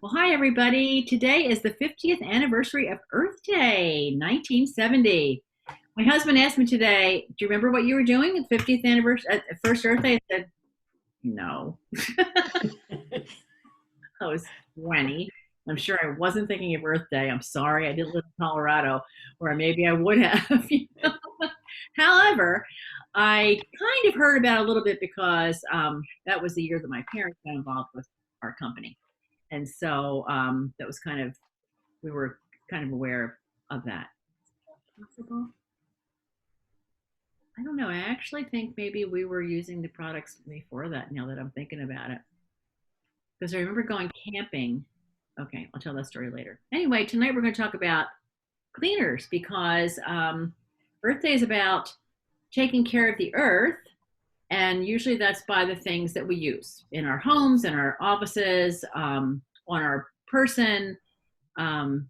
Well, hi, everybody. Today is the 50th anniversary of Earth Day, 1970. My husband asked me today, do you remember what you were doing at 50th anniversary, at first Earth Day? I said, no. I was 20. I'm sure I wasn't thinking of Earth Day. I'm sorry. I didn't live in Colorado, or maybe I would have. However, I kind of heard about it a little bit because that was the year that my parents got involved with our company. And so that was kind of, we were kind of aware of that. Possible? I don't know. I actually think maybe we were using the products before that now that I'm thinking about it. Because I remember going camping. Okay, I'll tell that story later. Anyway, tonight we're going to talk about cleaners because Earth Day is about taking care of the earth. And usually that's by the things that we use in our homes, in our offices, on our person, um,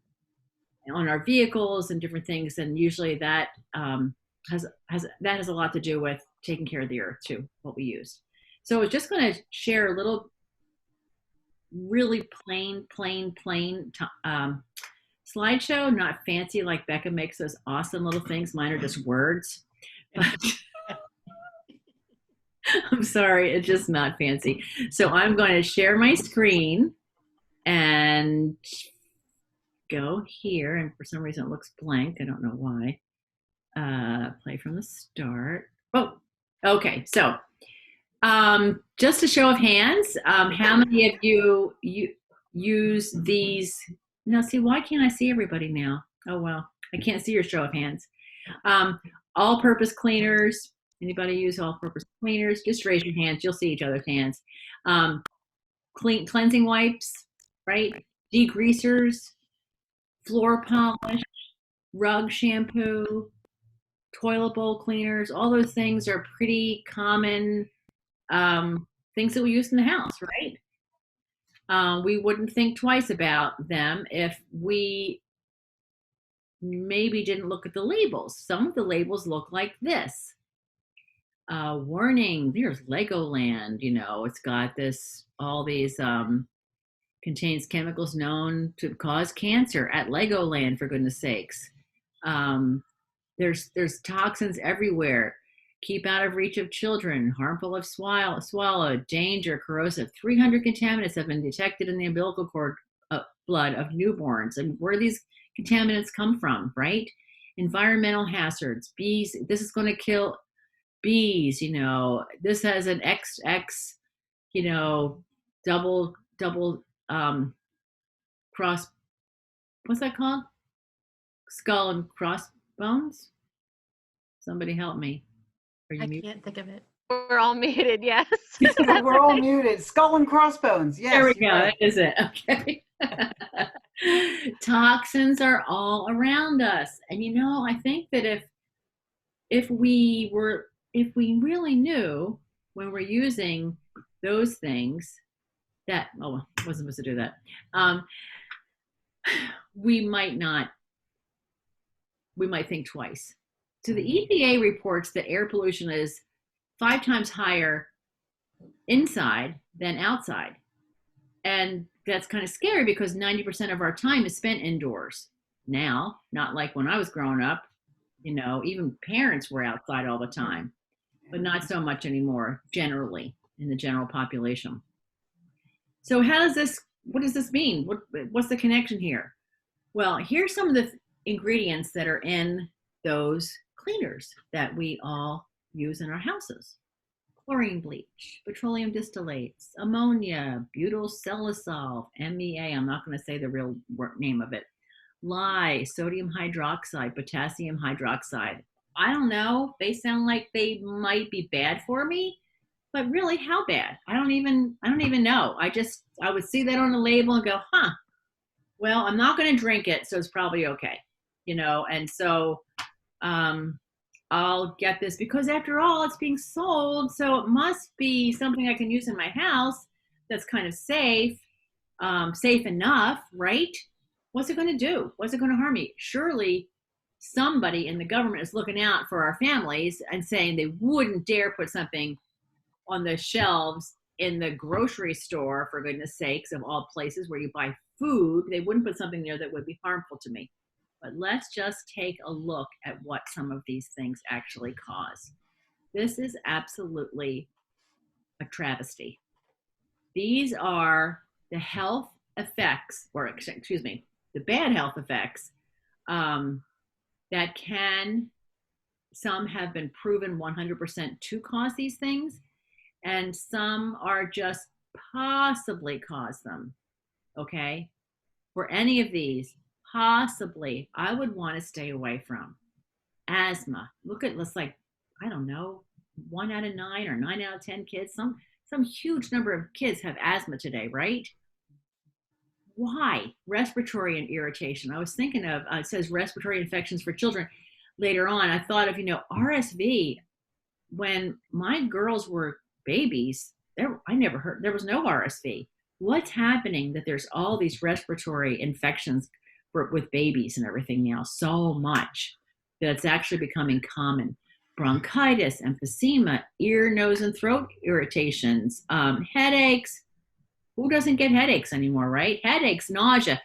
on our vehicles and different things. And usually that has a lot to do with taking care of the earth too, what we use. So I was just going to share a little really plain slideshow, not fancy like Becca makes those awesome little things. Mine are just words. But I'm sorry, it's just not fancy. So I'm going to share my screen and go here. And for some reason it looks blank. I don't know why. Play from the start. Oh, okay. So just a show of hands, how many of you use these? Now, see, why can't I see everybody now? Oh, well, I can't see your show of hands. All-purpose cleaners. Anybody use all-purpose cleaners? Just raise your hands. You'll see each other's hands. Cleansing wipes, right? Degreasers, floor polish, rug shampoo, toilet bowl cleaners. All those things are pretty common things that we use in the house, right? We wouldn't think twice about them if we maybe didn't look at the labels. Some of the labels look like this. Warning, there's Legoland, it's got all these contains chemicals known to cause cancer at Legoland, for goodness sakes. There's toxins everywhere. Keep out of reach of children, harmful if swallowed, danger, corrosive. 300 contaminants have been detected in the umbilical cord blood of newborns. And where these contaminants come from, right? Environmental hazards, bees. This is going to kill bees. This has an XX, double cross. What's that called? Skull and crossbones. Somebody help me. I can't think of it. We're all muted, yes. We're all muted. Skull and crossbones. Yes. There we go. Right. That is it. Okay. Toxins are all around us. And I think that if we really knew when we're using those things that, I wasn't supposed to do that. We might think twice. So the EPA reports that air pollution is 5 times higher inside than outside. And that's kind of scary because 90% of our time is spent indoors now, not like when I was growing up. Even parents were outside all the time, but not so much anymore generally in the general population. So what does this mean? What's the connection here? Well, here's some of the ingredients that are in those cleaners that we all use in our houses. Chlorine bleach, petroleum distillates, ammonia, butyl salicylate, MEA, I'm not going to say the real name of it, lye, sodium hydroxide, potassium hydroxide. I don't know, they sound like they might be bad for me, but really, how bad? I don't even know. I would see that on the label and go, well, I'm not going to drink it, so it's probably okay, and so I'll get this because after all, it's being sold. So it must be something I can use in my house that's kind of safe enough, right? What's it going to do? What's it going to harm me? Surely somebody in the government is looking out for our families and saying they wouldn't dare put something on the shelves in the grocery store, for goodness sakes, of all places where you buy food, they wouldn't put something there that would be harmful to me. But let's just take a look at what some of these things actually cause. This is absolutely a travesty. These are the health effects, or excuse me, the bad health effects that can, some have been proven 100% to cause these things, and some are just possibly cause them. Okay? For any of these, possibly, I would want to stay away from asthma. Look at, let's like, I don't know, 1 out of 9 or 9 out of 10 kids, some huge number of kids have asthma today, right? Why? Respiratory and irritation. I was thinking of, it says respiratory infections for children later on. I thought of, RSV. When my girls were babies, I never heard, there was no RSV. What's happening that there's all these respiratory infections with babies and everything now, so much that it's actually becoming common. Bronchitis, emphysema, ear, nose, and throat irritations, headaches. Who doesn't get headaches anymore, right? Headaches, nausea.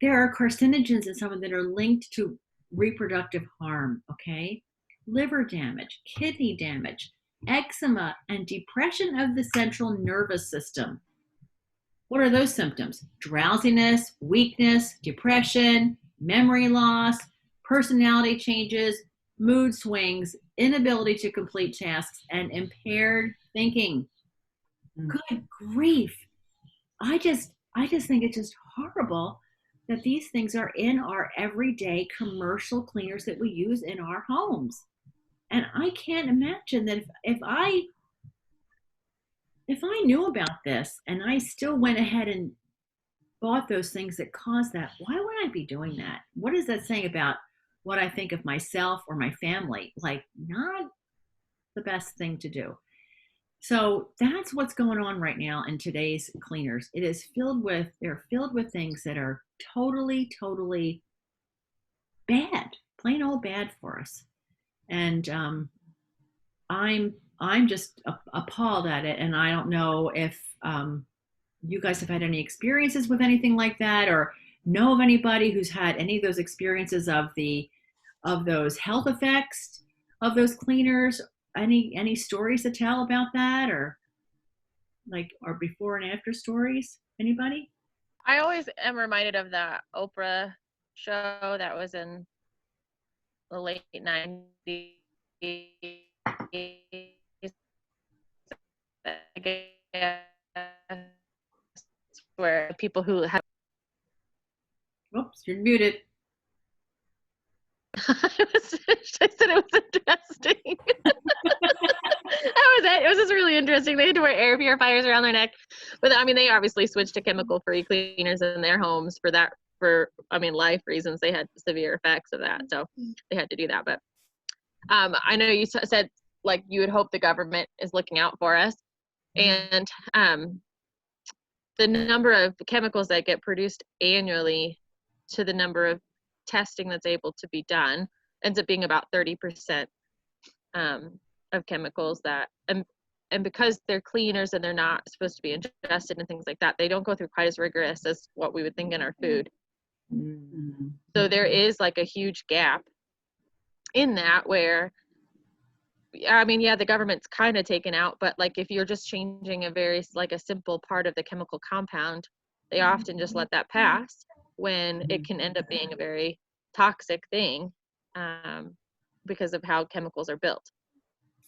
There are carcinogens in some of them that are linked to reproductive harm, okay? Liver damage, kidney damage, eczema, and depression of the central nervous system. What are those symptoms? Drowsiness, weakness, depression, memory loss, personality changes, mood swings, inability to complete tasks, and impaired thinking. Good grief. I just think it's just horrible that these things are in our everyday commercial cleaners that we use in our homes. And I can't imagine that if I knew about this and I still went ahead and bought those things that cause that, why would I be doing that? What is that saying about what I think of myself or my family? Like, not the best thing to do. So that's what's going on right now in today's cleaners. They're filled with things that are totally, totally bad, plain old bad for us. And I'm just appalled at it. And I don't know if you guys have had any experiences with anything like that, or know of anybody who's had any of those experiences of those health effects of those cleaners. Any stories to tell about that, or before and after stories? Anybody? I always am reminded of that Oprah show that was in the late 90s, where people who have Oops, you're muted. I said it was interesting. That was it. It was just really interesting. They had to wear air purifiers around their neck. But I mean, they obviously switched to chemical-free cleaners in their homes for life reasons. They had severe effects of that. So they had to do that. But I know you said, like, you would hope the government is looking out for us. And the number of chemicals that get produced annually to the number of testing that's able to be done ends up being about 30% of chemicals that, and because they're cleaners and they're not supposed to be ingested and things like that, they don't go through quite as rigorous as what we would think in our food. Mm-hmm. So there is like a huge gap in that where, I mean, yeah, the government's kind of taken out, but like if you're just changing a simple part of the chemical compound, they often just let that pass when it can end up being a very toxic thing because of how chemicals are built.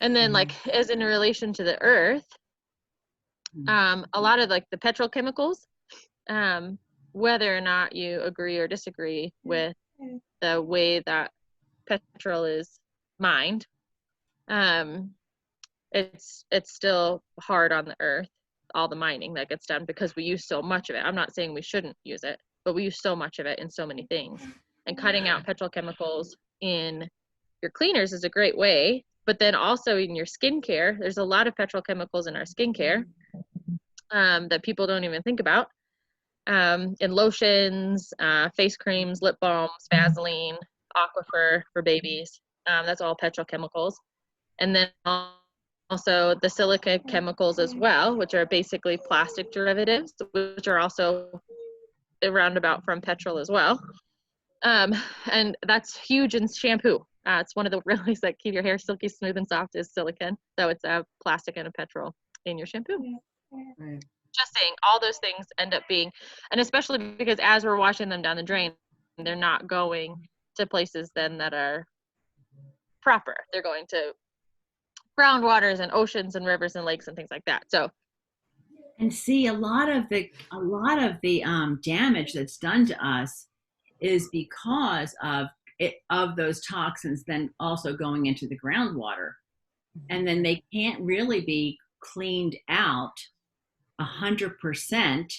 And then like as in relation to the earth, a lot of like the petrochemicals, whether or not you agree or disagree with the way that petrol is mined, it's still hard on the earth, all the mining that gets done, because we use so much of it. I'm not saying we shouldn't use it, but we use so much of it in so many things. And cutting out petrochemicals in your cleaners is a great way. But then also in your skincare, there's a lot of petrochemicals in our skincare that people don't even think about. In lotions, face creams, lip balms, Vaseline, Aquifer for babies. That's all petrochemicals. And then also the silica chemicals as well, which are basically plastic derivatives, which are also around about from petrol as well. And that's huge in shampoo. It's one of the really that keep your hair silky smooth and soft is silicone. So it's a plastic and a petrol in your shampoo. Right. Just saying, all those things end up being, and especially because as we're washing them down the drain, they're not going to places then that are proper. They're going to groundwaters and oceans and rivers and lakes and things like that. So, and see, a lot of the damage that's done to us is because of those toxins then also going into the groundwater, and then they can't really be cleaned out 100%,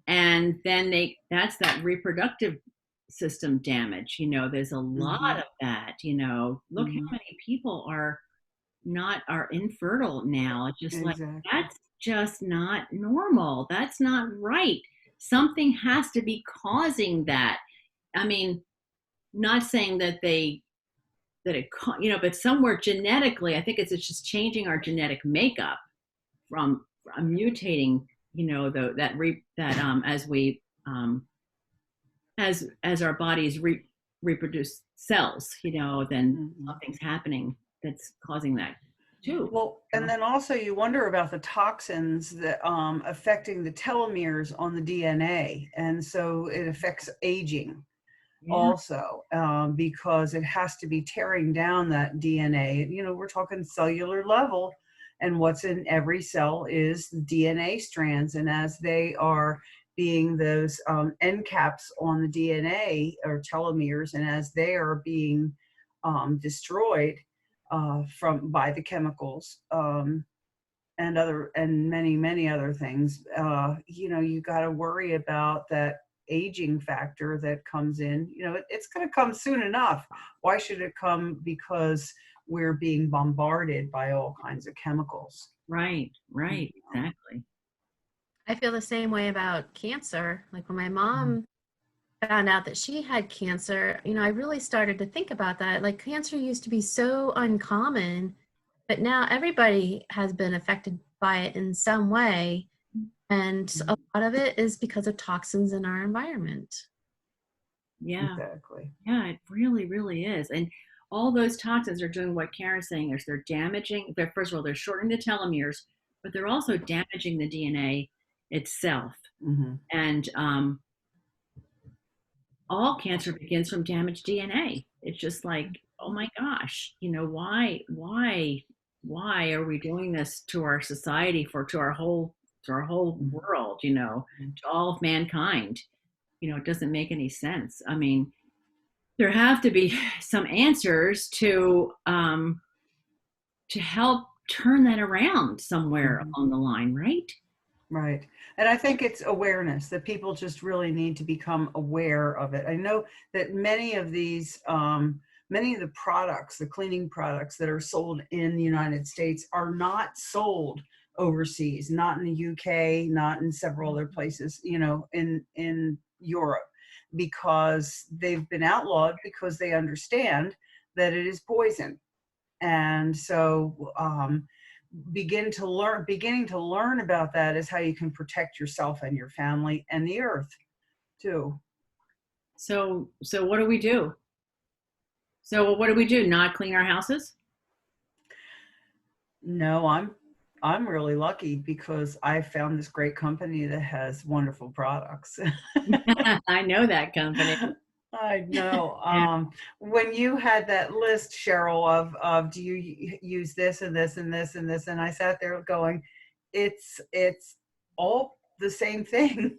and then that's that reproductive system damage. There's a lot of that. Look how many people are infertile now. It's just like, that's just not normal. That's not right. Something has to be causing that. I mean, not saying that but somewhere genetically, I think it's just changing our genetic makeup from mutating, as our bodies reproduce cells, then something's happening that's causing that too. Well, and then also you wonder about the toxins that affecting the telomeres on the DNA, and so it affects aging. Yeah. Also, because it has to be tearing down that DNA. We're talking cellular level, and what's in every cell is the DNA strands, and as they are being those end caps on the DNA or telomeres, and as they are being destroyed by the chemicals and many other things, you got to worry about that aging factor that comes in. It's going to come soon enough. Why should it come? Because we're being bombarded by all kinds of chemicals. Right, exactly. I feel the same way about cancer. Like when my mom found out that she had cancer, I really started to think about that. Like cancer used to be so uncommon, but now everybody has been affected by it in some way. And a lot of it is because of toxins in our environment. Yeah, exactly. Yeah, it really, really is. And all those toxins are doing what Karen's saying is they're damaging. First of all, they're shortening the telomeres, but they're also damaging the DNA itself. And all cancer begins from damaged DNA. It's just like, oh my gosh, why are we doing this to our society, to our whole world, to all of mankind? It doesn't make any sense. I mean, there have to be some answers to help turn that around somewhere along the line, right? Right. And I think it's awareness, that people just really need to become aware of it. I know that many of the products, the cleaning products that are sold in the United States are not sold overseas, not in the UK, not in several other places, in Europe, because they've been outlawed because they understand that it is poison. And so, beginning to learn about that is how you can protect yourself and your family and the earth too. So what do we do? Not clean our houses? No, I'm really lucky because I found this great company that has wonderful products. I know that company. I know. Yeah. When you had that list, Cheryl, of do you use this and this and this and this, and I sat there going, it's all the same thing,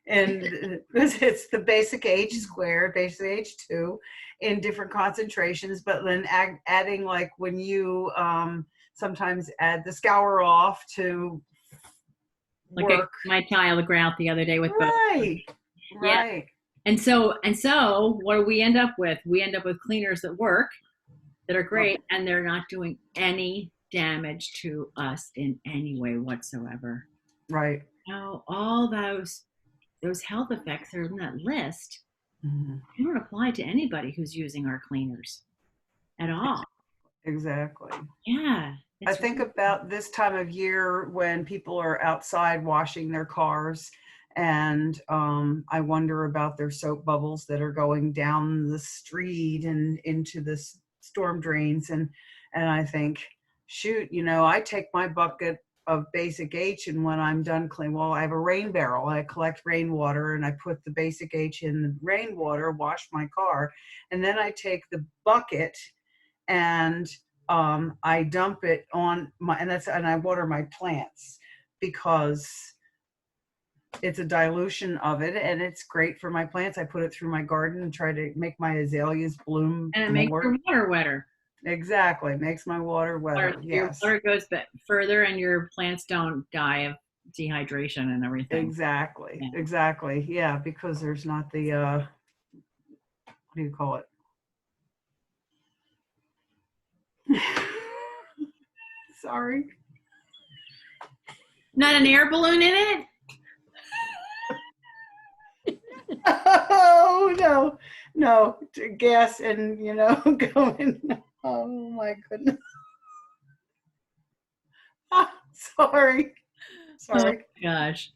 and it's the basic H squared, basic H2, in different concentrations, but then adding, like when you sometimes add the scour off to work. My child grew out the other day with both. Right. Yeah. And so what do we end up with? We end up with cleaners that work, that are great, and they're not doing any damage to us in any way whatsoever. Right. Now, all those health effects that are in that list don't apply to anybody who's using our cleaners at all. Exactly. Yeah. I think about this time of year when people are outside washing their cars, and I wonder about their soap bubbles that are going down the street and into the storm drains, and I think, shoot, I take my bucket of Basic H, and when I'm done cleaning, well, I have a rain barrel. I collect rainwater and I put the Basic H in the rainwater, wash my car, and then I take the bucket and I dump it on my, and I water my plants because it's a dilution of it and it's great for my plants. I put it through my garden and try to make my azaleas bloom And it makes more. your water wetter. Exactly. Makes my water wetter. Yes. Your water goes further and your plants don't die of dehydration and everything. Exactly. Yeah. Exactly. Yeah, because there's not the, what do you call it? Sorry. Not an air balloon in it? Oh no, gas and going. Oh my goodness. Sorry. Oh gosh.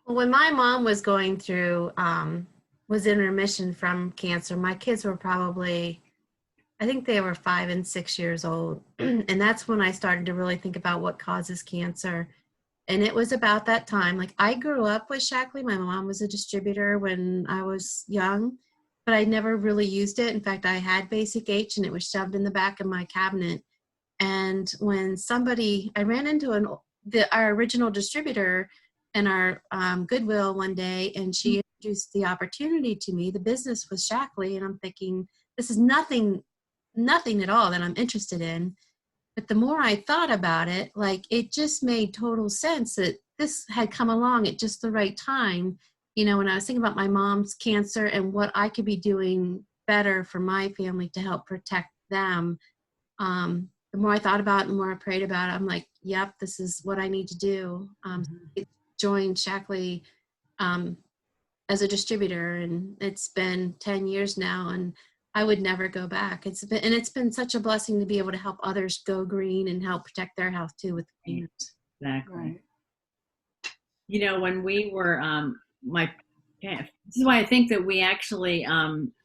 Well, when my mom was going through, was in remission from cancer, my kids were probably, I think they were 5 and 6 years old. And that's when I started to really think about what causes cancer. And it was about that time. Like, I grew up with Shackley. My mom was a distributor when I was young, but I never really used it. In fact, I had Basic H and it was shoved in the back of my cabinet. And when I ran into our original distributor in our Goodwill one day, and she introduced the opportunity to me. The business was Shackley, and I'm thinking, this is nothing at all that I'm interested in. But the more I thought about it, like, it just made total sense that this had come along at just the right time. When I was thinking about my mom's cancer and what I could be doing better for my family to help protect them, the more I thought about it, the more I prayed about it, I'm like, yep, this is what I need to do. I joined Shackley as a distributor, and it's been 10 years now, and I would never go back. It's been such a blessing to be able to help others go green and help protect their health too with cleaners. Exactly. Right. When we were this is why I think that we actually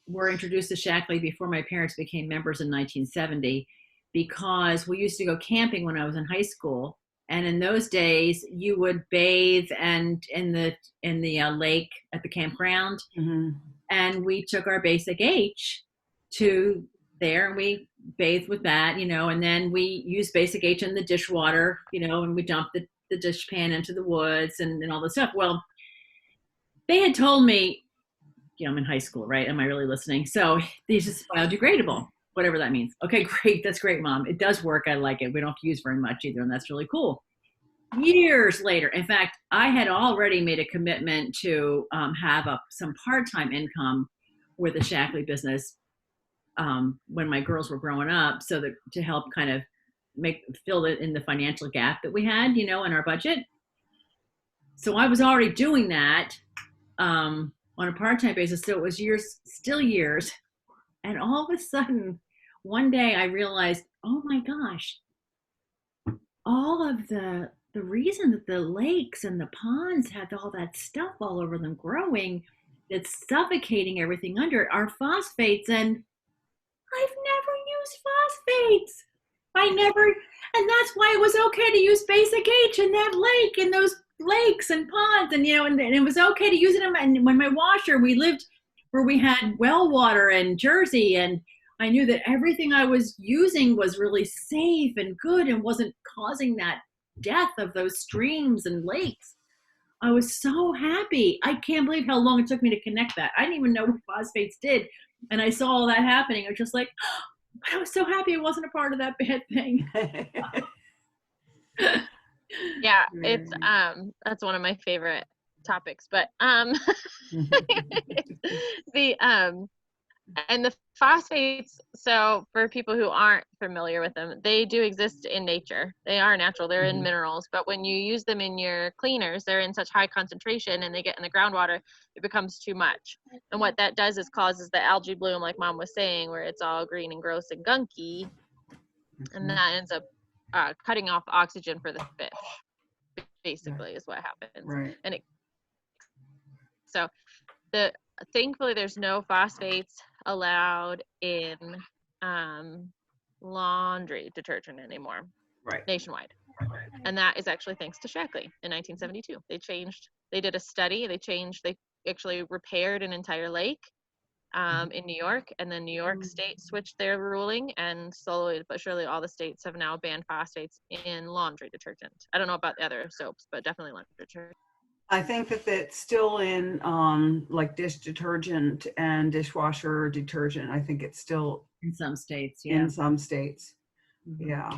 were introduced to Shackley before my parents became members in 1970, because we used to go camping when I was in high school, and in those days you would bathe and in the lake at the campground, and we took our Basic H to there and we bathed with that, and then we used Basic H in the dishwater, and we dumped the dishpan into the woods and all this stuff. Well, they had told me, I'm in high school, right? Am I really listening? So these is biodegradable, whatever that means. Okay, great. That's great, Mom. It does work. I like it. We don't have to use very much either, and that's really cool. Years later, in fact, I had already made a commitment to have some part-time income with the Shackley business when my girls were growing up, so that to help kind of fill it in the financial gap that we had, in our budget. So I was already doing that on a part-time basis. So it was still years. And all of a sudden, one day I realized, oh my gosh, all of the reason that the lakes and the ponds had all that stuff all over them growing, that's suffocating everything under, are phosphates. And I've never used phosphates. And that's why it was okay to use Basic H in that lake, in those lakes and ponds, and and it was okay to use it. And when my washer, we lived where we had well water in Jersey, and I knew that everything I was using was really safe and good and wasn't causing that death of those streams and lakes. I was so happy. I can't believe how long it took me to connect that. I didn't even know what phosphates did. And I saw all that happening. I was just like, I was so happy it wasn't a part of that bad thing. Yeah, it's that's one of my favorite topics. But and the phosphates, so for people who aren't familiar with them, they do exist in nature. They are natural. They're in minerals. But when you use them in your cleaners, they're in such high concentration and they get in the groundwater, it becomes too much. And what that does is causes the algae bloom, like Mom was saying, where it's all green and gross and gunky. And that ends up cutting off oxygen for the fish, basically, is what happens. Right. And so thankfully there's no phosphates allowed in laundry detergent anymore, Right. nationwide. And that is actually thanks to Shackley in 1972. They did a study, they actually repaired an entire lake in New York, and then New York State switched their ruling, and slowly but surely all the states have now banned phosphates in laundry detergent. I don't know about the other soaps, but definitely laundry detergent. I think that it's still in like dish detergent and dishwasher detergent. I think it's still In some states, yeah. in some states. Mhm. Yeah.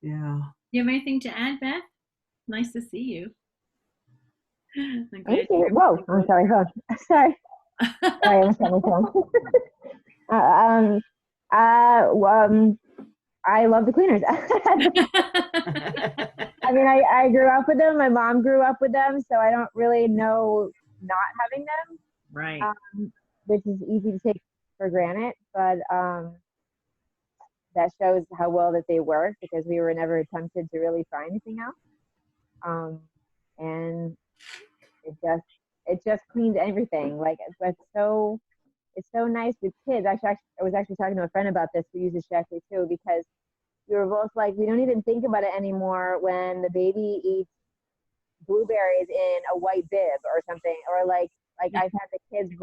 Yeah. You have anything to add, Beth? Nice to see you. I'm glad Thank you. Whoa, I'm sorry. Hold on. Sorry. I almost got my phone. I love the cleaners. I mean, I grew up with them. My mom grew up with them, so I don't really know not having them. Right. Which is easy to take for granted, but that shows how well that they work, because we were never tempted to really try anything else. And it just cleans everything. Like, it's so nice with kids. I was actually talking to a friend about this who uses Shackley too, because we were both like, we don't even think about it anymore when the baby eats blueberries in a white bib or something, or like I've had the kids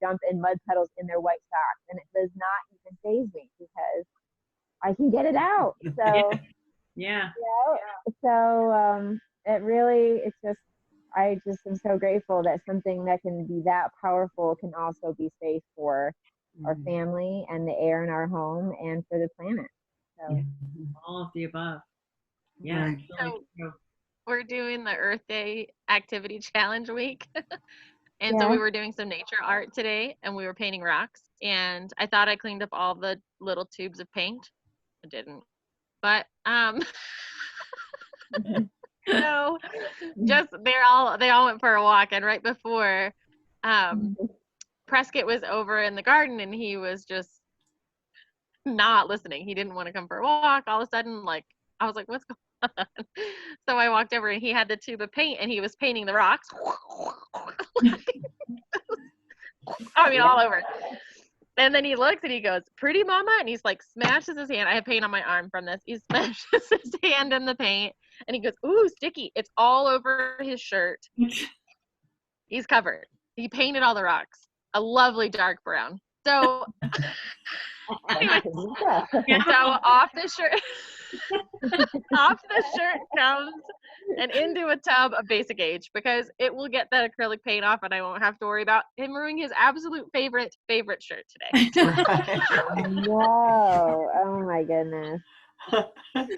jump in mud puddles in their white socks, and it does not even faze me because I can get it out. So Yeah. so I just am so grateful that something that can be that powerful can also be safe for our family and the air in our home and for the planet. So All of the above. Yeah. Right. Really true. We're doing the Earth Day Activity Challenge week. And so we were doing some nature art today, and we were painting rocks. And I thought I cleaned up all the little tubes of paint. I didn't. But so just they all went for a walk, and right before Prescott was over in the garden, and he was just not listening. He didn't want to come for a walk. All of a sudden, like, I was like, what's going on? So I walked over, and he had the tube of paint, and he was painting the rocks. I mean, all over. And then he looks and he goes, pretty mama? And he's like, smashes his hand. I have paint on my arm from this. He smashes his hand in the paint, and he goes, ooh, sticky. It's all over his shirt. He's covered. He painted all the rocks a lovely dark brown. So anyway, so off the shirt comes and into a tub of Basic Age, because it will get that acrylic paint off, and I won't have to worry about him ruining his absolute favorite shirt today. Whoa! Oh my goodness. Oh, that's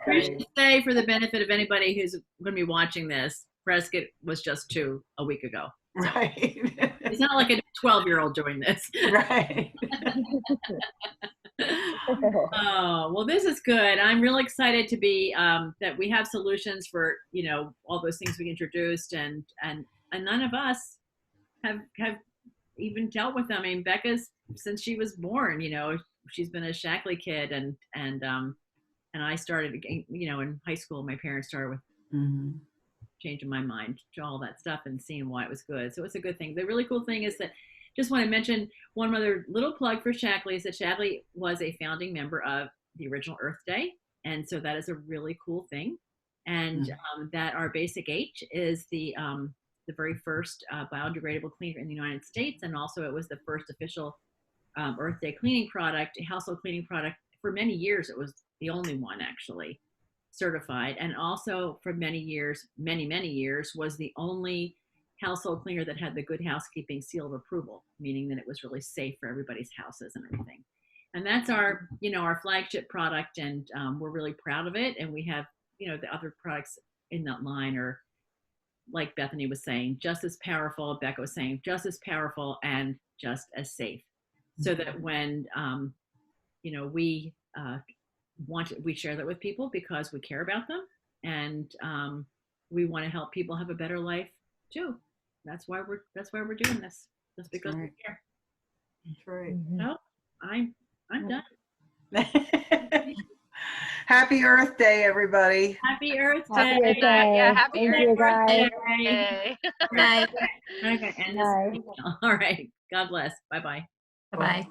We great. should say, for the benefit of anybody who's going to be watching this, Prescott was just 2 a week ago. Right. It's not like a 12-year-old doing this. Right. Oh, well, this is good. I'm really excited to be that we have solutions for, all those things we introduced, and none of us have even dealt with them. I mean, Becca's, since she was born, she's been a Shackley kid, and I started, in high school. My parents started with changing my mind to all that stuff and seeing why it was good. So it's a good thing. The really cool thing is that, just want to mention one other little plug for Shackley, is that Shackley was a founding member of the original Earth Day. And so that is a really cool thing. And that our Basic H is the very first biodegradable cleaner in the United States. And also it was the first official Earth Day cleaning product, household cleaning product. For many years, it was the only one actually certified. And also for many years, was the only household cleaner that had the Good Housekeeping seal of approval, meaning that it was really safe for everybody's houses and everything. And that's our flagship product, and we're really proud of it. And we have, the other products in that line are, like Bethany was saying, just as powerful. Becca was saying, just as powerful and just as safe. So that when, we share that with people because we care about them, and we want to help people have a better life too. That's why we're doing this. Just because we care. That's right. So I'm done. Happy Earth Day, everybody. Happy Earth Happy Day. Earth Day. Yeah, happy Thank Earth you, guys. Day. Good night. Okay, and Bye. all right. God bless. Bye bye. Bye-bye.